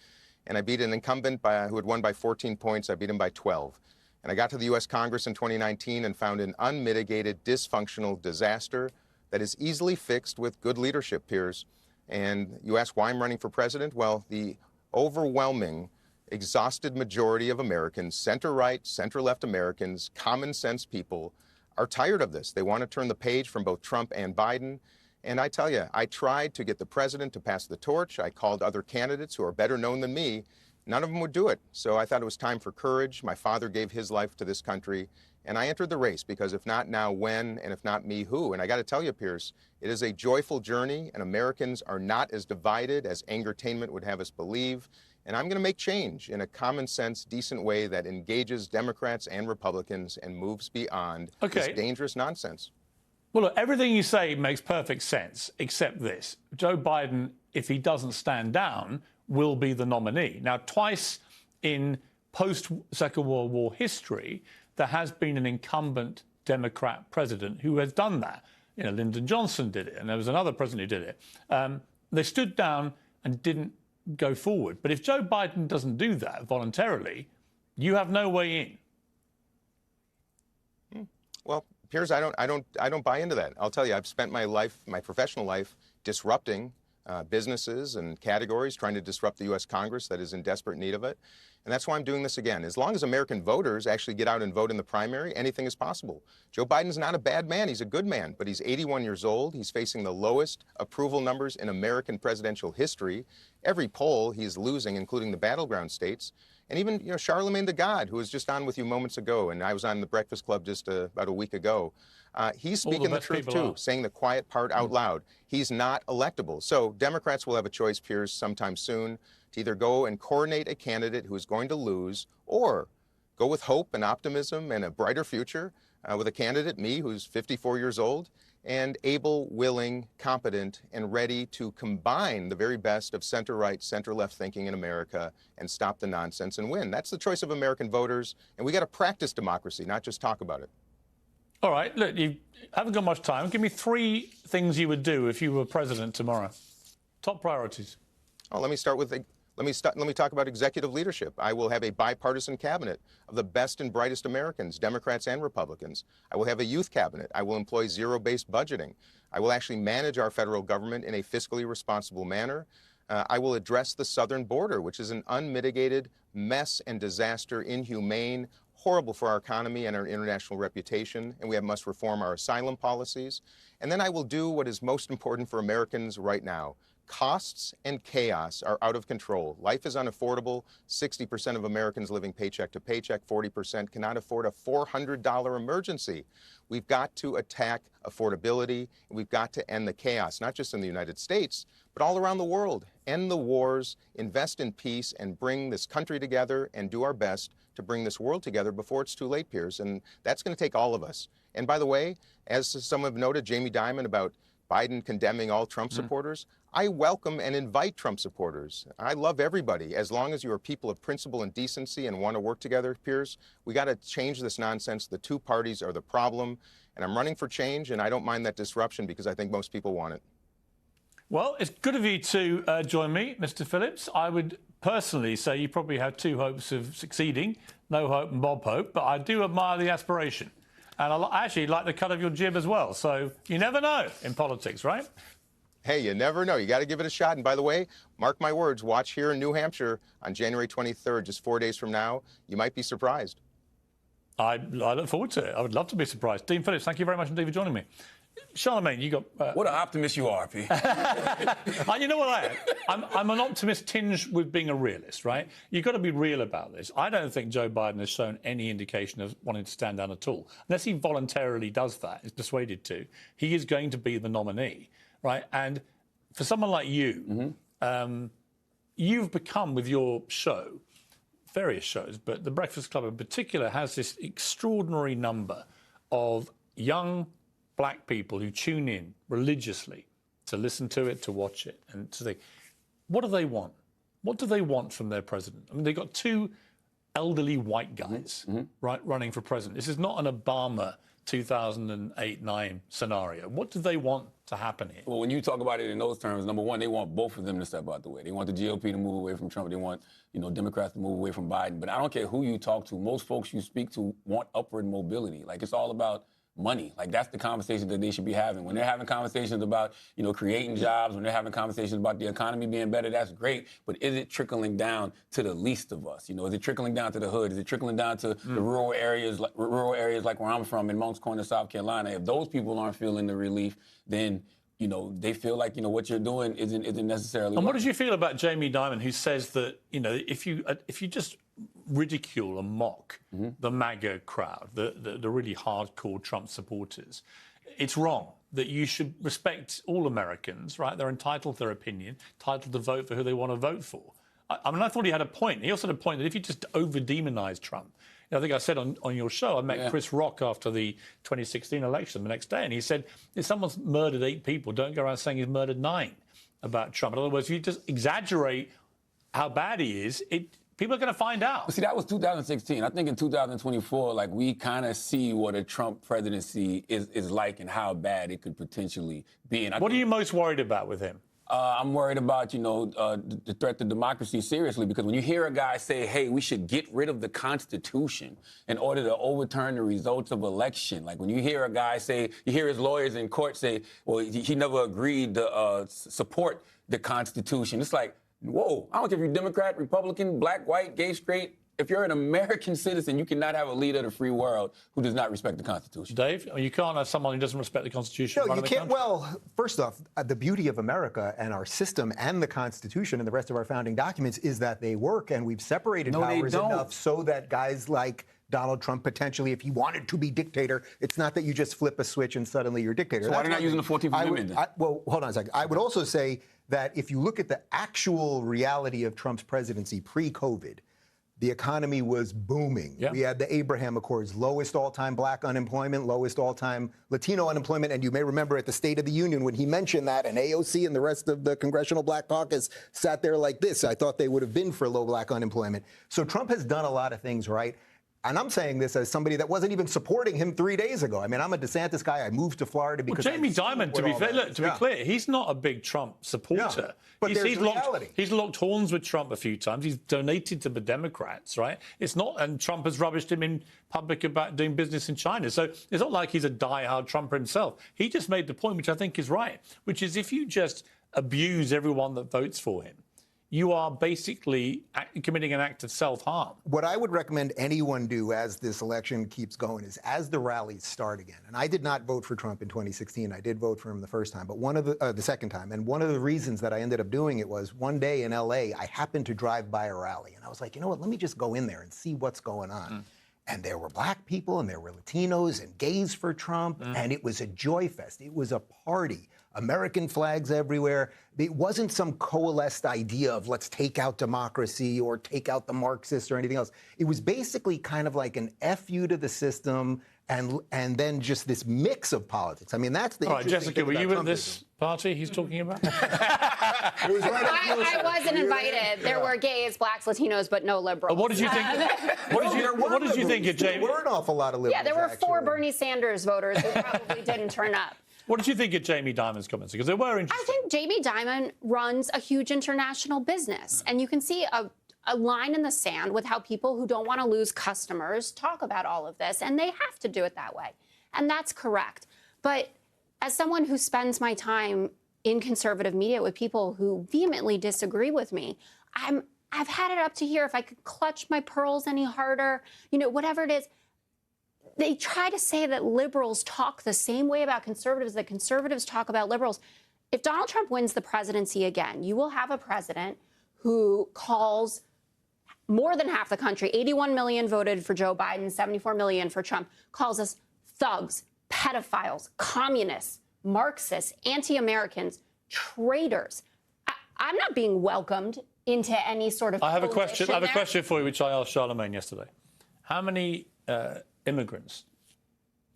And I beat an incumbent who had won by 14 points. I beat him by 12. And I got to the U.S. Congress in 2019 and found an unmitigated dysfunctional disaster that is easily fixed with good leadership, Piers. And you ask why I'm running for president? Well, the overwhelming exhausted majority of Americans, center-right, center-left Americans, common sense people, are tired of this. They want to turn the page from both Trump and Biden. And I tell you, I tried to get the president to pass the torch. I called other candidates who are better known than me. None of them would do it. So I thought it was time for courage. My father gave his life to this country. And I entered the race because if not now, when? And if not me, who? And I got to tell you, Piers, it is a joyful journey. And Americans are not as divided as Angertainment would have us believe. And I'm going to make change in a common sense, decent way that engages Democrats and Republicans and moves beyond this dangerous nonsense. Well, look, everything you say makes perfect sense, except this. Joe Biden, if he doesn't stand down, will be the nominee. Now, twice in post-Second World War history, there has been an incumbent Democrat president who has done that. You know, Lyndon Johnson did it, and there was another president who did it. They stood down and didn't go forward. But if Joe Biden doesn't do that voluntarily, you have no way in. Well, Piers, I don't buy into that. I'll tell you, I've spent my life, my professional life, disrupting businesses and categories, trying to disrupt the U.S. Congress that is in desperate need of it. And that's why I'm doing this again. As long as American voters actually get out and vote in the primary, anything is possible. Joe Biden's not a bad man. He's a good man, but he's 81 years old. He's facing the lowest approval numbers in American presidential history. Every poll he's losing, including the battleground states. And even, you know, Charlemagne the God, who was just on with you moments ago, and I was on the Breakfast Club just about a week ago. He's speaking the truth, too, saying the quiet part out loud. He's not electable. So Democrats will have a choice, Piers, sometime soon, to either go and coordinate a candidate who is going to lose or go with hope and optimism and a brighter future with a candidate, me, who's 54 years old, and able, willing, competent, and ready to combine the very best of center-right, center-left thinking in America and stop the nonsense and win. That's the choice of American voters, and we got to practice democracy, not just talk about it. All right, look, you haven't got much time. Give me 3 things you would do if you were president tomorrow. Top priorities. Oh, let me start with let me talk about executive leadership. I will have a bipartisan cabinet of the best and brightest Americans, Democrats and Republicans. I will have a youth cabinet. I will employ zero-based budgeting. I will actually manage our federal government in a fiscally responsible manner. I will address the southern border, which is an unmitigated mess and disaster, inhumane, horrible for our economy and our international reputation, and we must reform our asylum policies. And then I will do what is most important for Americans right now. Costs and chaos are out of control. Life is unaffordable. 60% of Americans living paycheck to paycheck, 40% cannot afford a $400 emergency. We've got to attack affordability, and we've got to end the chaos, not just in the United States, but all around the world. End the wars, invest in peace, and bring this country together and do our best to bring this world together before it's too late, Piers. And that's going to take all of us. And by the way, as some have noted, Jamie Dimon, about Biden condemning all Trump supporters, I welcome and invite Trump supporters. I love everybody. As long as you are people of principle and decency and want to work together, Piers, we got to change this nonsense. The two parties are the problem. And I'm running for change, and I don't mind that disruption because I think most people want it. Well, it's good of you to join me, Mr. Phillips. I would personally say you probably have two hopes of succeeding, no hope and Bob Hope, but I do admire the aspiration. And I actually like the cut of your jib as well. So you never know in politics, right? Hey, you never know. You got to give it a shot. And by the way, mark my words, watch here in New Hampshire on January 23rd, just 4 days from now. You might be surprised. I look forward to it. I would love to be surprised. Dean Phillips, thank you very much indeed for joining me. Charlemagne, you got... What an optimist you are, P. You know what I am? I'm an optimist tinged with being a realist, right? You've got to be real about this. I don't think Joe Biden has shown any indication of wanting to stand down at all. Unless he voluntarily does that, is persuaded to, he is going to be the nominee, right? And for someone like you, you've become, with your show, various shows, but The Breakfast Club in particular has this extraordinary number of young black people who tune in religiously to listen to it, to watch it, and to think, what do they want? What do they want from their president? I mean, they've got two elderly white guys, right, running for president. This is not an Obama 2008-9 scenario. What do they want to happen here? Well, when you talk about it in those terms, number one, they want both of them to step out the way. They want the GOP to move away from Trump. They want, Democrats to move away from Biden. But I don't care who you talk to. Most folks you speak to want upward mobility. Like, it's all about money. Like, that's the conversation that they should be having. When they're having conversations about, creating jobs, when they're having conversations about the economy being better, that's great. But is it trickling down to the least of us? Is it trickling down to the hood? Is it trickling down to the rural areas like where I'm from in Moncks Corner, South Carolina? If those people aren't feeling the relief, then they feel like, what you're doing isn't necessarily. And what did you feel about Jamie Dimon, who says that, if you just ridicule and mock the MAGA crowd, the really hardcore Trump supporters, it's wrong, that you should respect all Americans, right? They're entitled to their opinion, entitled to vote for who they want to vote for. I mean, I thought he had a point. He also had a point that if you just over-demonize Trump, I think I said on your show, I met Chris Rock after the 2016 election the next day, and he said, if someone's murdered 8 people, don't go around saying he's murdered 9 about Trump. In other words, if you just exaggerate how bad he is, people are going to find out. See, that was 2016. I think in 2024, we kind of see what a Trump presidency is like and how bad it could potentially be. And what are you most worried about with him? I'm worried about, the threat to democracy seriously, because when you hear a guy say, hey, we should get rid of the Constitution in order to overturn the results of election, like when you hear a guy say, you hear his lawyers in court say, well, he never agreed to support the Constitution. It's like, whoa, I don't care if you're Democrat, Republican, black, white, gay, straight. If you're an American citizen, you cannot have a leader of the free world who does not respect the Constitution. Dave, you can't have someone who doesn't respect the Constitution. No, you can't. Well, first off, the beauty of America and our system and the Constitution and the rest of our founding documents is that they work, and we've separated powers enough so that guys like Donald Trump, potentially, if he wanted to be dictator, it's not that you just flip a switch and suddenly you're dictator. So why are they not using the 14th Amendment? Well, hold on a second. I would also say that if you look at the actual reality of Trump's presidency pre-COVID, the economy was booming. We had the Abraham Accords, lowest all-time black unemployment, lowest all-time Latino unemployment. And you may remember at the State of the Union when he mentioned that, and AOC and the rest of the Congressional Black Caucus sat there like this. I thought they would have been for low black unemployment. So Trump has done a lot of things right. And I'm saying this as somebody that wasn't even supporting him 3 days ago. I mean, I'm a DeSantis guy. I moved to Florida because Jamie Dimon, to be fair, to be clear, he's not a big Trump supporter. No, but there's reality. He's locked horns with Trump a few times. He's donated to the Democrats, right? It's not, and Trump has rubbished him in public about doing business in China. So it's not like he's a diehard Trumper himself. He just made the point, which I think is right, which is if you just abuse everyone that votes for him, you are basically committing an act of self-harm. What I would recommend anyone do as this election keeps going is as the rallies start again, and I did not vote for Trump in 2016. I did vote for him the first time, but one of the second time. And one of the reasons that I ended up doing it was one day in LA, I happened to drive by a rally and I was like, you know what, let me just go in there and see what's going on. And there were black people and there were Latinos and gays for Trump. And it was a joy fest. It was a party. American flags everywhere. It wasn't some coalesced idea of let's take out democracy or take out the Marxists or anything else. It was basically kind of like an FU to the system and then just this mix of politics. I mean, that's the All right, Jessica, were you at this party he's talking about? I wasn't invited. There were gays, blacks, Latinos, but no liberals. What did you think? What did you think of Jamie? There were an awful lot of liberals. Yeah, there were actually. 4 Bernie Sanders voters who probably didn't turn up. What did you think of Jamie Dimon's comments? Because they were interesting. I think Jamie Dimon runs a huge international business, and you can see a line in the sand with how people who don't want to lose customers talk about all of this, and they have to do it that way. And that's correct. But as someone who spends my time in conservative media with people who vehemently disagree with me, I've had it up to here. If I could clutch my pearls any harder, whatever it is. They try to say that liberals talk the same way about conservatives that conservatives talk about liberals. If Donald Trump wins the presidency again, you will have a president who calls more than half the country, 81 million voted for Joe Biden, 74 million for Trump, calls us thugs, pedophiles, communists, Marxists, anti-Americans, traitors. I'm not being welcomed into any sort of I have a question. I have a there. question for you, which I asked Charlemagne yesterday. How many immigrants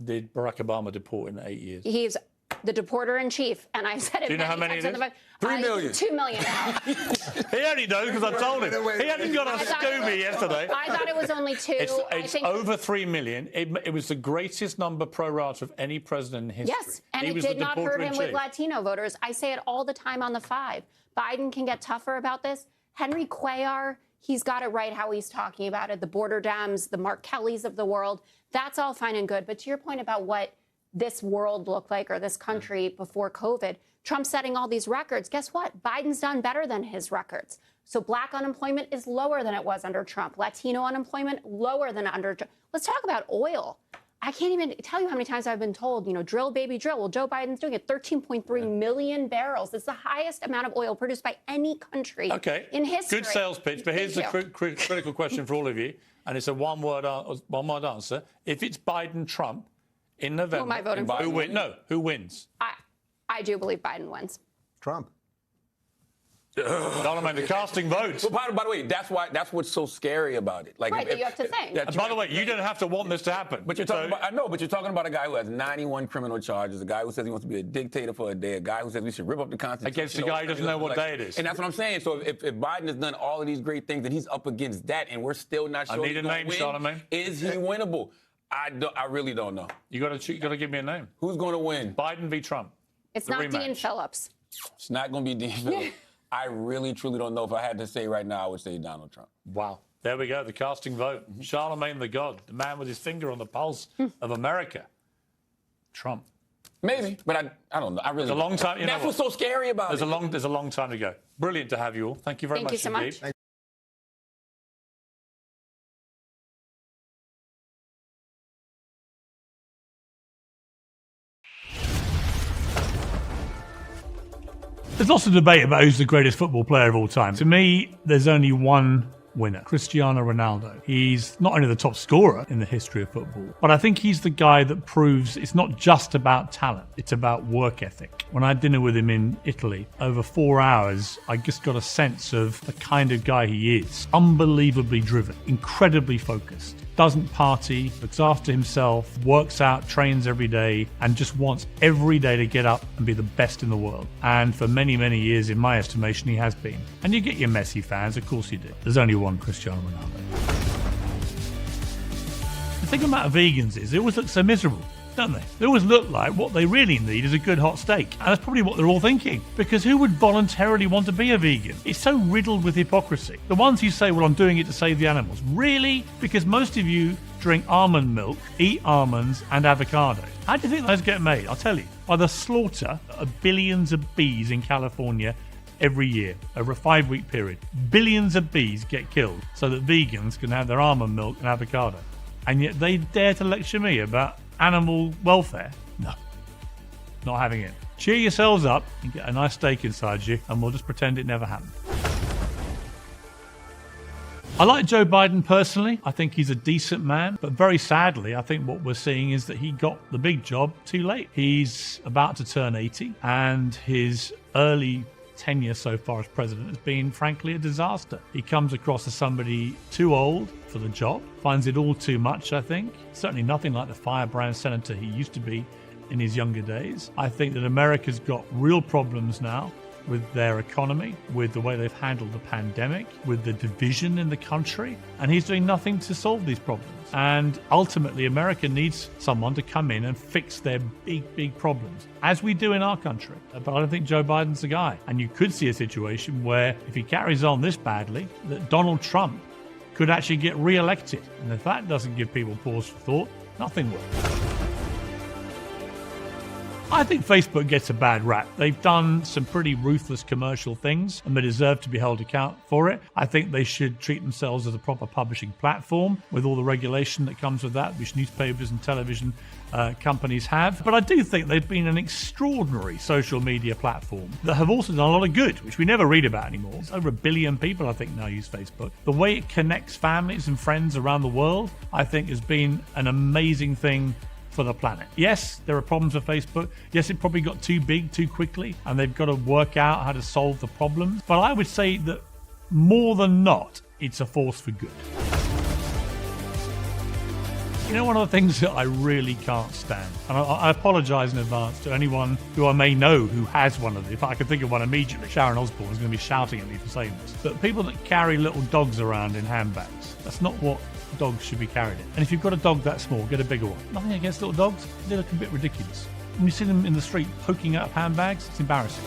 did Barack Obama deport in 8 years? He's the deporter-in-chief, and I said it. Do you know how many it is? 3 million. 2 million. He only knows because I told him. He hadn't got a Scooby yesterday. I thought it was only 2. It's over 3 million. It was the greatest number pro rata of any president in history. Yes, and he it was did the not hurt him with deporter-in-chief. Latino voters. I say it all the time on the 5. Biden can get tougher about this. Henry Cuellar, he's got it right how he's talking about it. The border dams, the Mark Kellys of the world, that's all fine and good. But to your point about what this world looked like or this country before COVID, Trump's setting all these records. Guess what? Biden's done better than his records. So black unemployment is lower than it was under Trump. Latino unemployment lower than under Trump. Let's talk about oil. I can't even tell you how many times I've been told, drill, baby, drill. Well, Joe Biden's doing it. 13.3 million barrels. It's the highest amount of oil produced by any country in history. Good sales pitch, but here's the critical question for all of you, and it's a one-word answer. If it's Biden-Trump in November, Who am I voting for? Who wins? I do believe Biden wins. Trump. Charlemagne, the casting votes. But by the way, that's what's so scary about it. Like, right, that you have to think. And by the way, you don't have to want this to happen. But you're talking about, I know, but you're talking about a guy who has 91 criminal charges, a guy who says he wants to be a dictator for a day, a guy who says we should rip up the Constitution. Against a guy who doesn't know what day it is. And that's what I'm saying. So if Biden has done all of these great things and he's up against that and we're still not sure I need a name, Charlemagne. Is he winnable? I really don't know. You got to give me a name. Who's going to win? Biden v. Trump. It's not Dean Phillips. It's not going to be Dean Phillips. I really, truly don't know. If I had to say right now, I would say Donald Trump. Wow. There we go, the casting vote. Charlemagne the God, the man with his finger on the pulse of America. Trump. Maybe, but I don't know. I really. It's a long time. That's what's so scary about it. There's a long time to go. Brilliant to have you all. Thank you very much Thank you so indeed. much. There's lots of debate about who's the greatest football player of all time. To me, there's only one winner, Cristiano Ronaldo. He's not only the top scorer in the history of football, but I think he's the guy that proves it's not just about talent, it's about work ethic. When I had dinner with him in Italy, over 4 hours, I just got a sense of the kind of guy he is. Unbelievably driven, incredibly focused, doesn't party, looks after himself, works out, trains every day, and just wants every day to get up and be the best in the world. And for many, many years, in my estimation, he has been. And you get your Messi fans, of course you do. There's only one Cristiano Ronaldo. The thing about vegans is they always look so miserable, don't they? They always look like what they really need is a good hot steak. And that's probably what they're all thinking. Because who would voluntarily want to be a vegan? It's so riddled with hypocrisy. The ones who say, well, I'm doing it to save the animals. Really? Because most of you drink almond milk, eat almonds and avocado. How do you think those get made? I'll tell you. By the slaughter of billions of bees in California every year, over a 5-week period. Billions of bees get killed so that vegans can have their almond milk and avocado. And yet they dare to lecture me about animal welfare? No. Not having it. Cheer yourselves up and get a nice steak inside you and we'll just pretend it never happened. I like Joe Biden personally. I think he's a decent man, but very sadly, I think what we're seeing is that he got the big job too late. He's about to turn 80, and his early tenure so far as president has been, frankly, a disaster. He comes across as somebody too old for the job, finds it all too much, I think. Certainly nothing like the firebrand senator he used to be in his younger days. I think that America's got real problems now with their economy, with the way they've handled the pandemic, with the division in the country, and he's doing nothing to solve these problems. And ultimately, America needs someone to come in and fix their big problems, as we do in our country. But I don't think Joe Biden's the guy. And you could see a situation where, if he carries on this badly, that Donald Trump could actually get re-elected. And if that doesn't give people pause for thought, nothing will. I think Facebook gets a bad rap. They've done some pretty ruthless commercial things and they deserve to be held account for it. I think they should treat themselves as a proper publishing platform with all the regulation that comes with that, which newspapers and television companies have. But I do think they've been an extraordinary social media platform that have also done a lot of good, which we never read about anymore. It's over 1 billion people, I think, now use Facebook. The way it connects families and friends around the world, I think, has been an amazing thing for the planet. Yes, there are problems with Facebook. Yes, it probably got too big too quickly and they've got to work out how to solve the problems. But I would say that more than not, it's a force for good. You know, one of the things that I really can't stand, and I apologise in advance to anyone who I may know who has one of these. If I can think of one immediately, Sharon Osbourne is going to be shouting at me for saying this. But people that carry little dogs around in handbags, that's not what dogs should be carried in. And if you've got a dog that small, get a bigger one. Nothing against little dogs, they look a bit ridiculous. When you see them in the street poking out of handbags, it's embarrassing.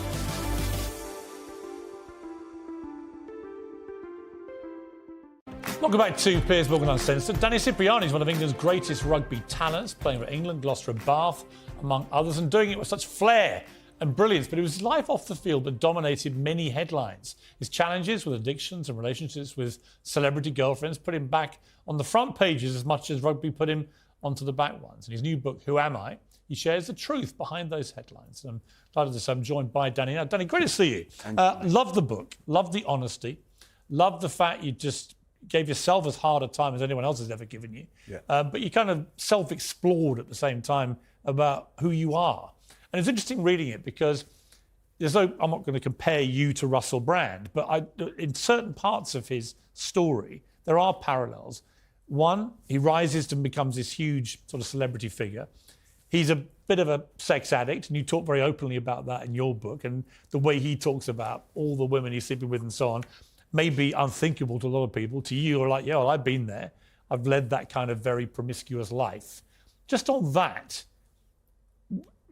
Welcome back to Piers Morgan Uncensored. Danny Cipriani is one of England's greatest rugby talents, playing for England, Gloucester and Bath, among others, and doing it with such flair and brilliance. But it was his life off the field that dominated many headlines. His challenges with addictions and relationships with celebrity girlfriends put him back on the front pages as much as rugby put him onto the back ones. In his new book, Who Am I?, he shares the truth behind those headlines. And I'm delighted to say I'm joined by Danny. Now, Danny, great to see you. Love the book, love the honesty, love the fact you just gave yourself as hard a time as anyone else has ever given you. Yeah. But you kind of self-explored at the same time about who you are. And it's interesting reading it because I'm not going to compare you to Russell Brand, but in certain parts of his story, there are parallels. One, he rises and becomes this huge sort of celebrity figure. He's a bit of a sex addict, and you talk very openly about that in your book, and the way he talks about all the women he's sleeping with and so on may be unthinkable to a lot of people. To you, you're like, yeah, well, I've been there. I've led that kind of very promiscuous life. Just on that,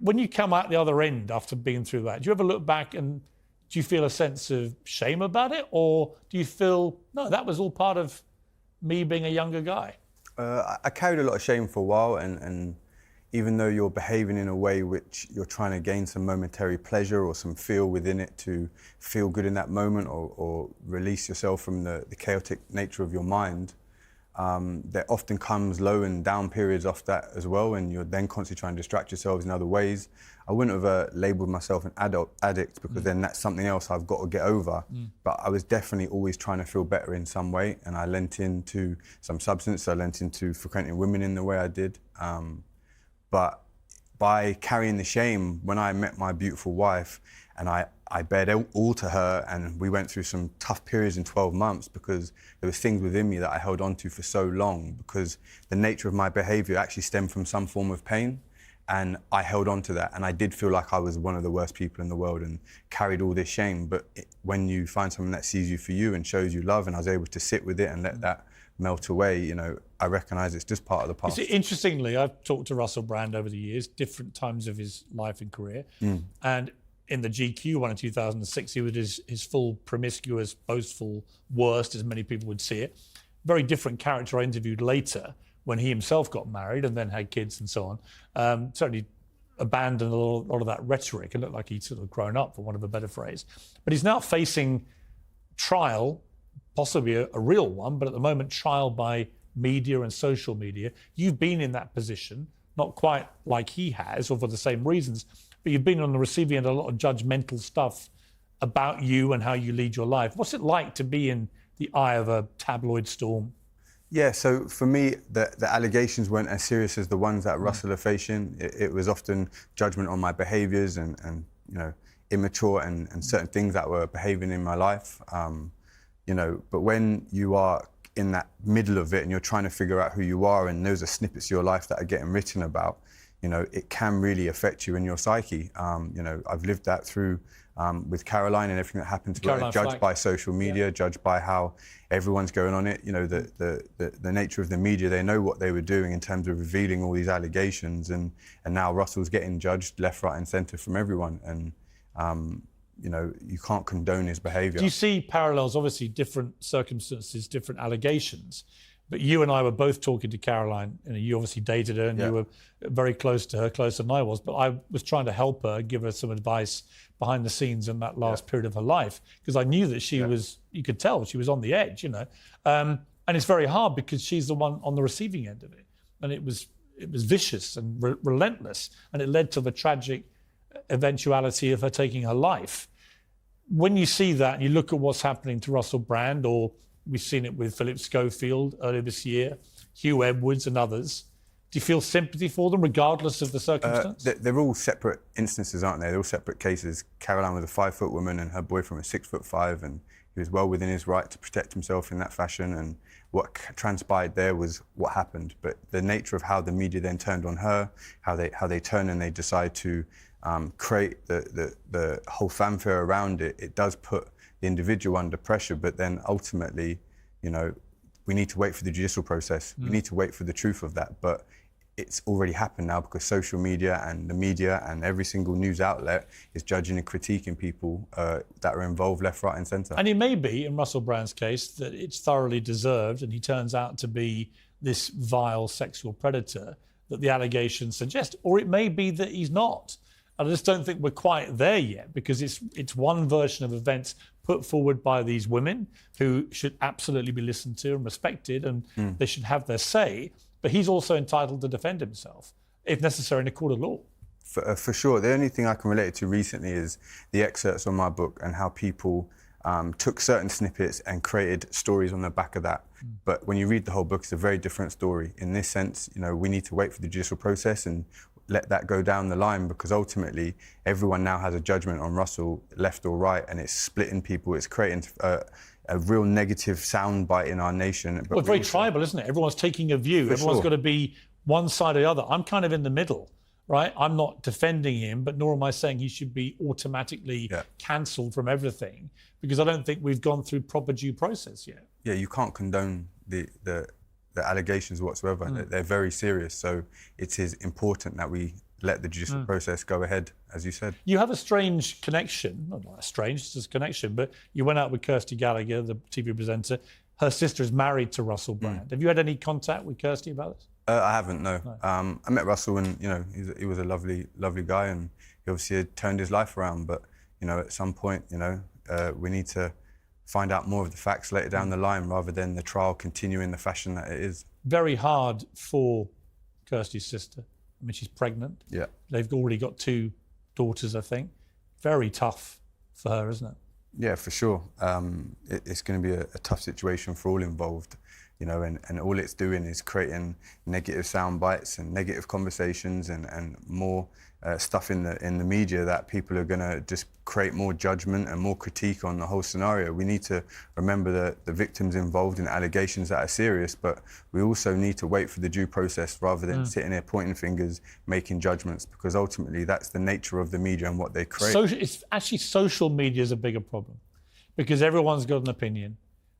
when you come out the other end after being through that, do you ever look back and do you feel a sense of shame about it? Or do you feel, no, that was all part of me being a younger guy? I carried a lot of shame for a while, and even though you're behaving in a way which you're trying to gain some momentary pleasure or some feel within it to feel good in that moment or release yourself from the chaotic nature of your mind, there often comes low and down periods off that as well, and you're then constantly trying to distract yourselves in other ways. I wouldn't have labelled myself an addict because then that's something else I've got to get over. But I was definitely always trying to feel better in some way, and I lent into some substance. I lent into frequenting women in the way I did. But by carrying the shame, when I met my beautiful wife, and I bared all to her, and we went through some tough periods in 12 months because there was things within me that I held on to for so long because the nature of my behaviour actually stemmed from some form of pain, and I held on to that, and I did feel like I was one of the worst people in the world and carried all this shame. But when you find someone that sees you for you and shows you love, and I was able to sit with it and let that melt away, you know, I recognise it's just part of the past. You see, interestingly, I've talked to Russell Brand over the years, different times of his life and career, and in the GQ one in 2006, he was his full promiscuous, boastful worst, as many people would see it. Very different character I interviewed later when he himself got married and then had kids and so on. Certainly abandoned a lot of that rhetoric. It looked like he'd sort of grown up, for want of a better phrase. But he's now facing trial, possibly a real one, but at the moment trial by media and social media. You've been in that position, not quite like he has, or for the same reasons, but you've been on the receiving end of a lot of judgmental stuff about you and how you lead your life. What's it like to be in the eye of a tabloid storm? Yeah, so for me, the allegations weren't as serious as the ones that Russell are facing. It was often judgment on my behaviours and you know, immature and certain things that were behaving in my life. You know, but when you are in that middle of it and you're trying to figure out who you are and those are snippets of your life that are getting written about, you know, it can really affect you in your psyche. You know, I've lived that through with Caroline and everything that happened to her, judged by social media, judged by how everyone's going on it. You know, the nature of the media, they know what they were doing in terms of revealing all these allegations, and now Russell's getting judged left, right and centre from everyone. And you know, you can't condone his behaviour. Do you see parallels? Obviously, different circumstances, different allegations. But you and I were both talking to Caroline. You know, you obviously dated her and you were very close to her, closer than I was. But I was trying to help her, give her some advice behind the scenes in that last period of her life, because I knew that she was, you could tell she was on the edge, you know. And it's very hard because she's the one on the receiving end of it. And it was vicious and relentless. And it led to the tragic eventuality of her taking her life. When you see that and you look at what's happening to Russell Brand, or we've seen it with Philip Schofield earlier this year, Hugh Edwards and others, do you feel sympathy for them regardless of the circumstance? They're all separate instances, aren't they? They're all separate cases. Caroline was a 5-foot woman and her boyfriend was 6'5", and he was well within his right to protect himself in that fashion, and what transpired there was what happened. But the nature of how the media then turned on her, how they turn and they decide to create the whole fanfare around it, it does put the individual under pressure. But then ultimately, you know, we need to wait for the judicial process. We need to wait for the truth of that. But it's already happened now because social media and the media and every single news outlet is judging and critiquing people that are involved left, right and centre. And it may be, in Russell Brand's case, that it's thoroughly deserved and he turns out to be this vile sexual predator that the allegations suggest. Or it may be that he's not. I just don't think we're quite there yet, because it's one version of events put forward by these women who should absolutely be listened to and respected, and they should have their say. But he's also entitled to defend himself, if necessary, in a court of law. For sure. The only thing I can relate it to recently is the excerpts on my book and how people took certain snippets and created stories on the back of that. But when you read the whole book, it's a very different story. In this sense, you know, we need to wait for the judicial process and let that go down the line, because ultimately everyone now has a judgment on Russell, left or right, and it's splitting people. It's creating a real negative soundbite in our nation. But well, it's very tribal, isn't it? Everyone's taking a view. Everyone's got to be one side or the other. I'm kind of in the middle, right? I'm not defending him, but nor am I saying he should be automatically cancelled from everything, because I don't think we've gone through proper due process yet. Yeah, you can't condone the allegations whatsoever. They're very serious. So it is important that we let the judicial process go ahead, as you said. You have a strange connection, not strange, it's just a connection, but you went out with Kirsty Gallagher, the TV presenter. Her sister is married to Russell Brand. Have you had any contact with Kirsty about this? I haven't, no. I met Russell and, you know, he was a lovely, lovely guy, and he obviously had turned his life around. But, you know, at some point, you know, we need to find out more of the facts later down the line, rather than the trial continue in the fashion that it is. Very hard for Kirsty's sister. I mean, she's pregnant. Yeah. They've already got 2 daughters, I think. Very tough for her, isn't it? Yeah, for sure. It's going to be a tough situation for all involved, you know, and all it's doing is creating negative sound bites and negative conversations and more stuff in the media that people are going to just create more judgment and more critique on the whole scenario. We need to remember the victims involved in allegations that are serious, but we also need to wait for the due process rather than sitting here pointing fingers, making judgments, because ultimately that's the nature of the media and what they create. It's actually social media is a bigger problem, because everyone's got an opinion.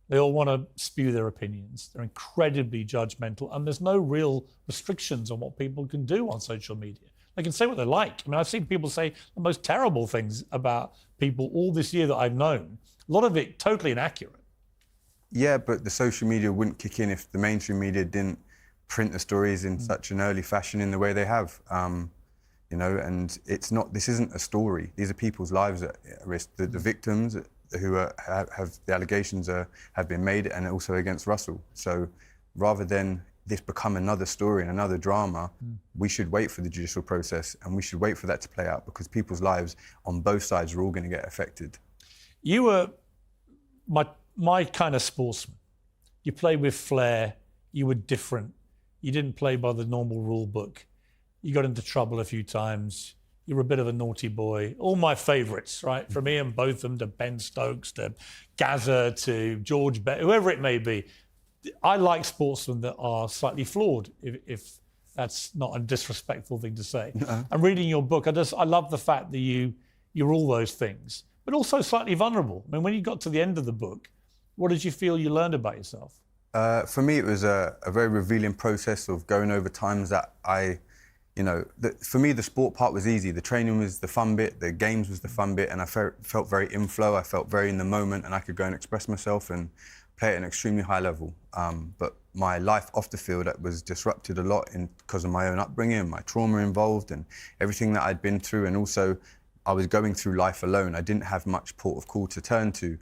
They all want to spew their opinions. They're incredibly judgmental, and there's no real restrictions on what people can do on social media. They can say what they like. I mean, I've seen people say the most terrible things about people all this year that I've known. A lot of it totally inaccurate. Yeah, but the social media wouldn't kick in if the mainstream media didn't print the stories in such an early fashion in the way they have. You know, and this isn't a story. These are people's lives at risk. The victims who have the allegations have been made, and also against Russell. So rather than this become another story and another drama, we should wait for the judicial process, and we should wait for that to play out, because people's lives on both sides are all going to get affected. You were, my my kind of sportsman. You play with flair. You were different. You didn't play by the normal rule book. You got into trouble a few times. You were a bit of a naughty boy. All my favourites, right? From Ian Botham to Ben Stokes to Gazza to George Bett, whoever it may be. I like sportsmen that are slightly flawed, if that's not a disrespectful thing to say. No. And reading your book, I love the fact that you're all those things, but also slightly vulnerable. I mean, when you got to the end of the book, what did you feel you learned about yourself? For me, it was a very revealing process of going over times that for me, the sport part was easy. The training was the fun bit, the games was the fun bit, and I felt very in flow. I felt very in the moment, and I could go and express myself and play at an extremely high level. But my life off the field was disrupted a lot because of my own upbringing, my trauma involved, and everything that I'd been through. And also, I was going through life alone. I didn't have much port of call to turn to.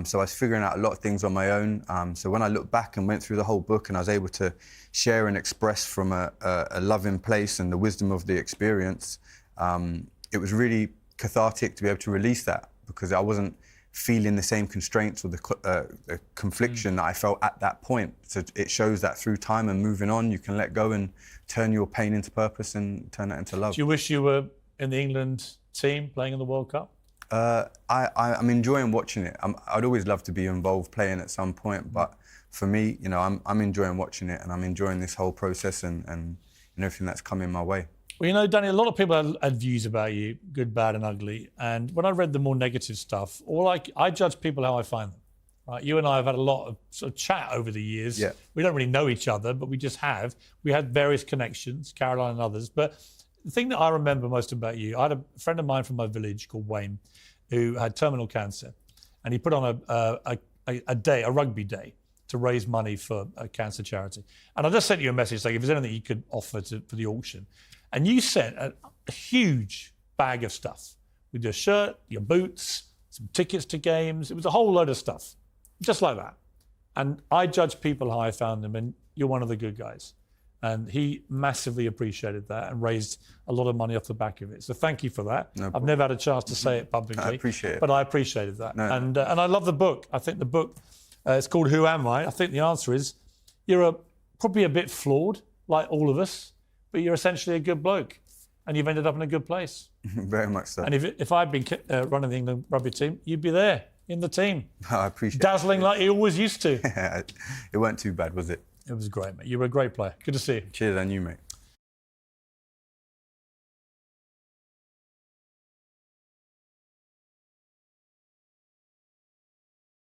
So I was figuring out a lot of things on my own. So when I look back and went through the whole book and I was able to share and express from a loving place and the wisdom of the experience, it was really cathartic to be able to release that, because I wasn't feeling the same constraints or the confliction that I felt at that point. So it shows that through time and moving on, you can let go and turn your pain into purpose and turn that into love. Do you wish you were in the England team playing in the World Cup? I'm enjoying watching it. I'd always love to be involved playing at some point, but for me, I'm enjoying watching it, and I'm enjoying this whole process and everything that's coming my way. Well, Danny, a lot of people had views about you, good, bad, and ugly. And when I read the more negative stuff, I judge people how I find them. Right? You and I have had a lot of sort of chat over the years. Yeah. We don't really know each other, but we just have. We had various connections, Caroline and others. But the thing that I remember most about you, I had a friend of mine from my village called Wayne, who had terminal cancer, and he put on a rugby day to raise money for a cancer charity. And I just sent you a message saying if there's anything you could offer for the auction. And you sent a huge bag of stuff with your shirt, your boots, some tickets to games. It was a whole load of stuff, just like that. And I judge people how I found them, and you're one of the good guys. And he massively appreciated that and raised a lot of money off the back of it. So thank you for that. No I've problem. never had a chance to say it publicly. I appreciate it. But I appreciated that. No. And I love the book. I think the book, it's called Who Am I? I think the answer is you're probably a bit flawed, like all of us, but you're essentially a good bloke. And you've ended up in a good place. Very much so. And if I'd been running the England rugby team, you'd be there in the team. I appreciate Dazzling like you always used to. It weren't too bad, was it? It was great, mate. You were a great player. Good to see you. Cheers, and you, mate.